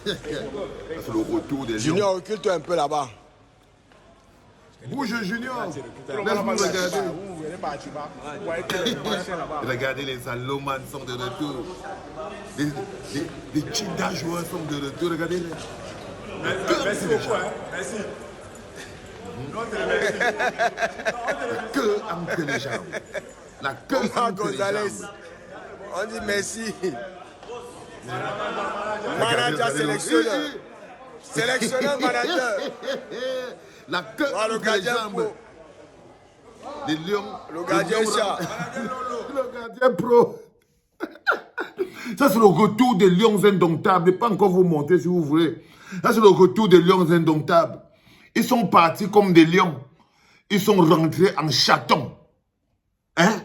C'est le retour des Lions. Junior, recule-toi un peu là-bas. Bouge Junior. Laisse-moi regarder. Regardez, les Salomon sont de retour. Les Chinda joueurs sont de retour. Regardez. Merci beaucoup. Hein. Merci. La queue entre les jambes. La queue entre les jambes. On dit merci. Manager, sélectionneur. Sélectionneur, manager. La queue entre les jambes. Les lions. Le gardien chat. Le gardien pro. Ça, c'est le retour des lions indomptables. Ne pas encore vous montrer si vous voulez. Ça, c'est le retour des lions indomptables. Ils sont partis comme des lions. Ils sont rentrés en chatons. Hein?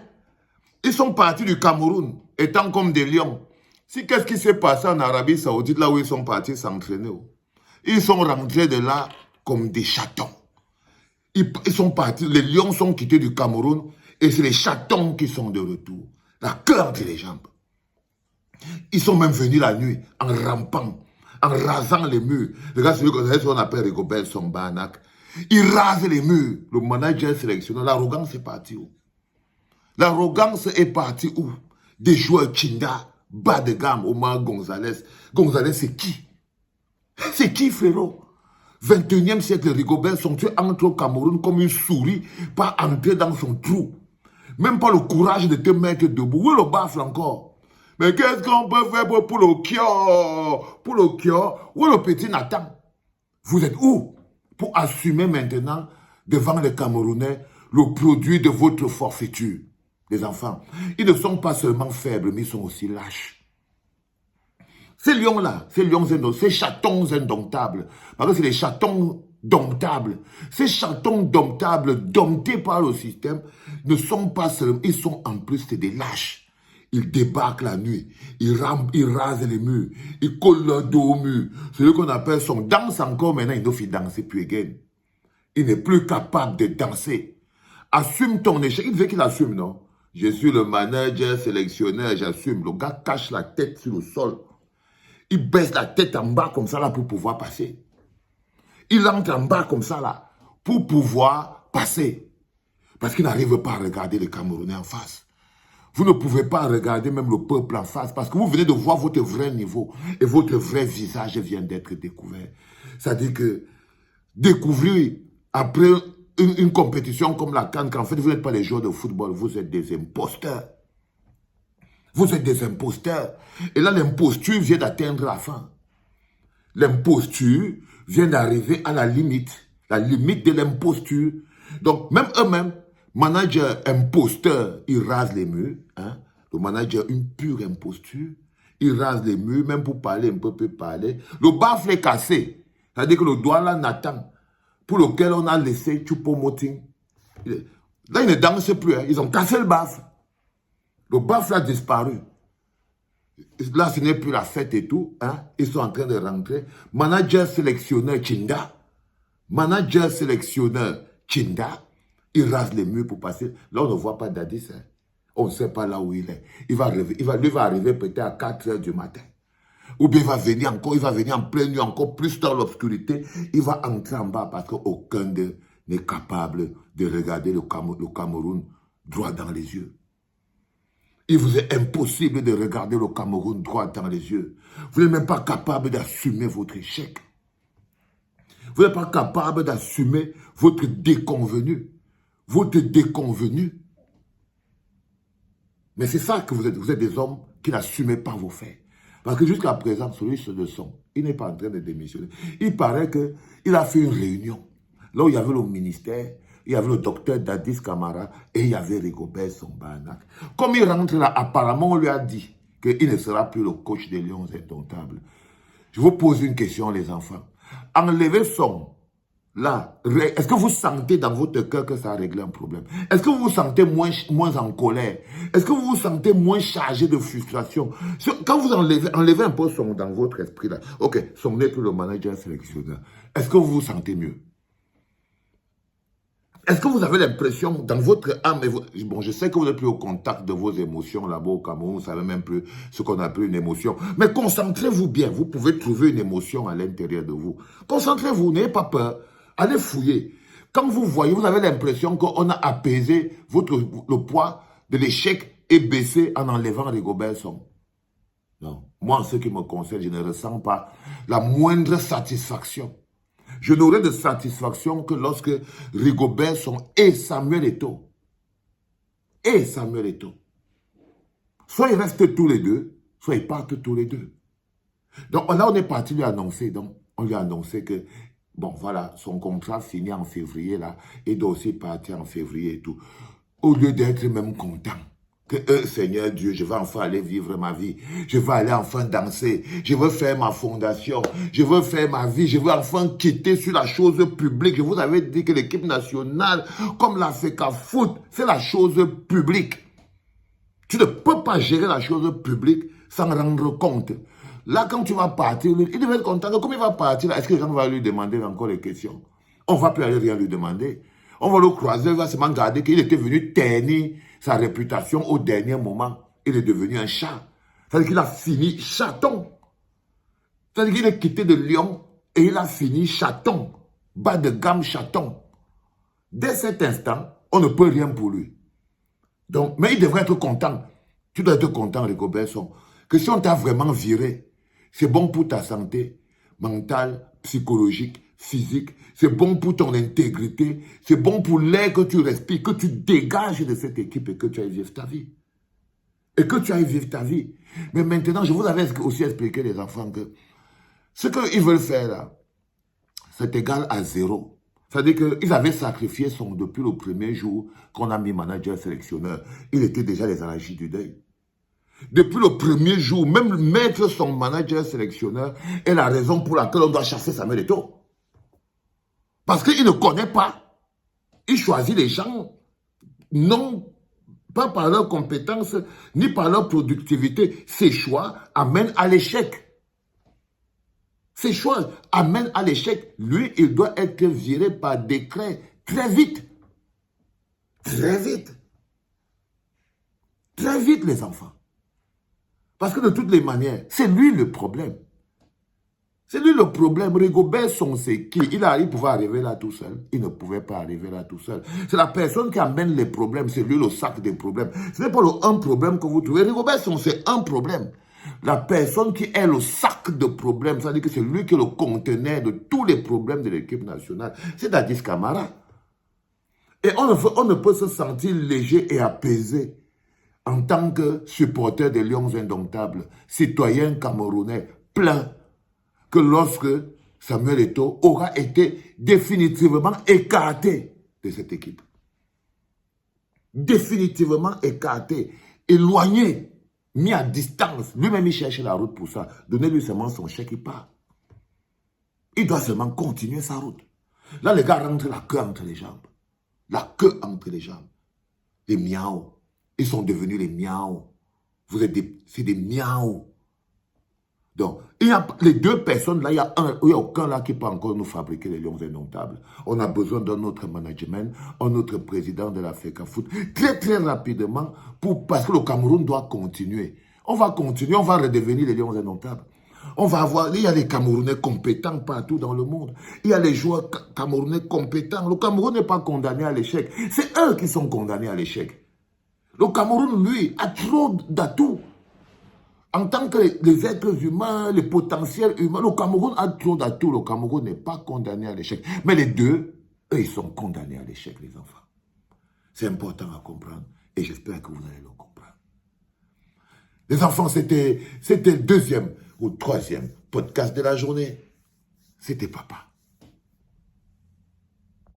Ils sont partis du Cameroun étant comme des lions. Si qu'est-ce qui s'est passé en Arabie Saoudite, là où ils sont partis s'entraîner, ils sont rentrés de là comme des chatons. Ils sont partis, les lions sont quittés du Cameroun et c'est les chatons qui sont de retour. La queue entre les jambes. Ils sont même venus la nuit en rampant, en rasant les murs. Regarde celui qu'on appelle Rigobert Songbanak. Il rase les murs. Le manager sélectionneur, l'arrogance est partie où? L'arrogance est partie où? Des joueurs Chinda, bas de gamme, Omar Gonzalez. Gonzalez, c'est qui? C'est qui, frérot? 21e siècle, Rigobert sont tués entre au Cameroun comme une souris, pas entrer dans son trou. Même pas le courage de te mettre debout. Où est le baffle encore? Mais qu'est-ce qu'on peut faire pour le Kyo? Pour le Kyo? Où est le petit Nathan? Vous êtes où? Pour assumer maintenant, devant les Camerounais, le produit de votre forfaiture. Les enfants, ils ne sont pas seulement faibles, mais ils sont aussi lâches. Ces lions-là, ces chatons indomptables, parce que c'est les chatons domptables, ces chatons domptables, domptés par le système, ne sont pas seulement, ils sont en plus des lâches. Ils débarquent la nuit, ils rasent les murs, ils collent leur dos au mur. Celui qu'on appelle son danse encore maintenant, il ne fait danser plus again. Il n'est plus capable de danser. Assume ton échec. Il veut qu'il assume, non? Je suis le manager sélectionneur, j'assume. Le gars cache la tête sur le sol. Il baisse la tête en bas comme ça là pour pouvoir passer. Il entre en bas comme ça là pour pouvoir passer. Parce qu'il n'arrive pas à regarder les Camerounais en face. Vous ne pouvez pas regarder même le peuple en face parce que vous venez de voir votre vrai niveau et votre vrai visage vient d'être découvert. C'est-à-dire que découvrir après une compétition comme la CAN, qu'en fait vous n'êtes pas les joueurs de football, vous êtes des imposteurs. Vous êtes des imposteurs. Et là, l'imposture vient d'atteindre la fin. L'imposture vient d'arriver à la limite de l'imposture. Donc, même eux-mêmes, manager imposteur, ils rasent les murs. Hein? Le manager, une pure imposture, il rase les murs, même pour parler, un peu peut parler. Le baffle est cassé. C'est-à-dire que le doigt là n'attend, pour lequel on a laissé Choupo-Moting. Là, ils ne dansent plus. Hein? Ils ont cassé le baffle. Le baffle a disparu. Là, ce n'est plus la fête et tout. Hein? Ils sont en train de rentrer. Manager sélectionneur Chinda. Manager sélectionneur Chinda. Il rase les murs pour passer. Là, on ne voit pas Dadis. Hein? On ne sait pas là où il est. Lui va arriver peut-être à 4 h du matin. Ou bien il va venir en pleine nuit, encore plus dans l'obscurité. Il va entrer en bas parce qu'aucun d'eux n'est capable de regarder le Cameroun droit dans les yeux. Il vous est impossible de regarder le Cameroun droit dans les yeux. Vous n'êtes même pas capable d'assumer votre échec. Vous n'êtes pas capable d'assumer votre déconvenu. Votre déconvenu. Mais c'est ça que vous êtes. Vous êtes des hommes qui n'assumez pas vos faits. Parce que jusqu'à présent, celui de son, il n'est pas en train de démissionner. Il paraît qu'il a fait une réunion. Là où il y avait le ministère, il y avait le docteur Dadis Camara et il y avait Rigobert Songbanak. Comme il rentre là, apparemment on lui a dit qu'il ne sera plus le coach des Lions indomptables. Je vous pose une question les enfants. Enlevez son, là, est-ce que vous sentez dans votre cœur que ça a réglé un problème? Est-ce que vous vous sentez moins en colère? Est-ce que vous vous sentez moins chargé de frustration? Quand vous enlevez un peu son dans votre esprit là, ok, son n'est plus le manager sélectionneur. Est-ce que vous vous sentez mieux? Est-ce que vous avez l'impression, dans votre âme, bon, je sais que vous n'êtes plus au contact de vos émotions là-bas au Cameroun, vous ne savez même plus ce qu'on appelle une émotion, mais concentrez-vous bien, vous pouvez trouver une émotion à l'intérieur de vous. Concentrez-vous, n'ayez pas peur, allez fouiller. Quand vous voyez, vous avez l'impression qu'on a apaisé le poids de l'échec et baissé en enlevant Rigobert Song. Non, moi, en ce qui me concerne, je ne ressens pas la moindre satisfaction. Je n'aurai de satisfaction que lorsque Rigobert Song et Samuel Eto'o, soit ils restent tous les deux, soit ils partent tous les deux. Donc là, on est parti lui annoncer, donc on lui a annoncé que, bon, voilà, son contrat finit en février, là, il doit aussi partir en février et tout. Au lieu d'être même content. Que Seigneur Dieu, je vais enfin aller vivre ma vie. Je vais aller enfin danser. Je veux faire ma fondation. Je veux faire ma vie. Je veux enfin quitter sur la chose publique. Je vous avais dit que l'équipe nationale, comme la FECAFOOT, c'est la chose publique. Tu ne peux pas gérer la chose publique sans rendre compte. Là, quand tu vas partir, il devait être content. Comme il va partir, est-ce que les gens vont lui demander encore les questions? On ne va plus aller rien lui demander. On va le croiser, il va seulement garder qu'il était venu ternir sa réputation au dernier moment. Il est devenu un chat. C'est-à-dire qu'il a fini chaton. C'est-à-dire qu'il est quitté de Lyon et il a fini chaton. Bas de gamme chaton. Dès cet instant, on ne peut rien pour lui. Donc, mais il devrait être content. Tu dois être content, Rigobert Song, que si on t'a vraiment viré, c'est bon pour ta santé mentale, psychologique, physique, c'est bon pour ton intégrité, c'est bon pour l'air que tu respires, que tu dégages de cette équipe et que tu ailles vivre ta vie. Et que tu ailles vivre ta vie. Mais maintenant, je vous avais aussi expliqué, les enfants, que ce qu'ils veulent faire là, c'est égal à zéro. C'est-à-dire qu'ils avaient sacrifié depuis le premier jour qu'on a mis manager sélectionneur. Il était déjà les allergies du deuil. Depuis le premier jour, même mettre son manager sélectionneur est la raison pour laquelle on doit chasser Samuel Eto'o. Parce qu'il ne connaît pas. Il choisit les gens, non pas par leur compétence, ni par leur productivité. Ses choix amènent à l'échec. Ses choix amènent à l'échec. Lui, il doit être viré par décret très vite. Très vite. Très vite, les enfants. Parce que de toutes les manières, c'est lui le problème. C'est lui le problème. Rigobert Song, c'est qui? Il pouvait arriver là tout seul. Il ne pouvait pas arriver là tout seul. C'est la personne qui amène les problèmes. C'est lui le sac des problèmes. Ce n'est pas un problème que vous trouvez. Rigobert Song, c'est un problème. La personne qui est le sac de problèmes, c'est-à-dire que c'est lui qui est le conteneur de tous les problèmes de l'équipe nationale. C'est Dadis Camara. Et on ne peut se sentir léger et apaisé en tant que supporter des Lions Indomptables, citoyen camerounais plein, que lorsque Samuel Eto'o aura été définitivement écarté de cette équipe. Définitivement écarté, éloigné, mis à distance. Lui-même, il cherche la route pour ça. Donnez-lui seulement son chèque, il part. Il doit seulement continuer sa route. Là, les gars rentrent la queue entre les jambes. La queue entre les jambes. Les miaos. Ils sont devenus les miaos. C'est des miaos. Donc, il y a les deux personnes là, il n'y a aucun là qui peut encore nous fabriquer les Lions Indomptables. On a besoin d'un autre management, un autre président de la FECAFOOT, très très rapidement, parce que le Cameroun doit continuer. On va continuer, on va redevenir les Lions Indomptables. On va avoir, il y a des Camerounais compétents partout dans le monde. Il y a les joueurs camerounais compétents. Le Cameroun n'est pas condamné à l'échec. C'est eux qui sont condamnés à l'échec. Le Cameroun, lui, a trop d'atouts. En tant que les êtres humains, les potentiels humains, le Cameroun a trop d'atouts. Le Cameroun n'est pas condamné à l'échec. Mais les deux, eux, ils sont condamnés à l'échec, les enfants. C'est important à comprendre. Et j'espère que vous allez le comprendre. Les enfants, c'était le deuxième ou troisième podcast de la journée. C'était papa.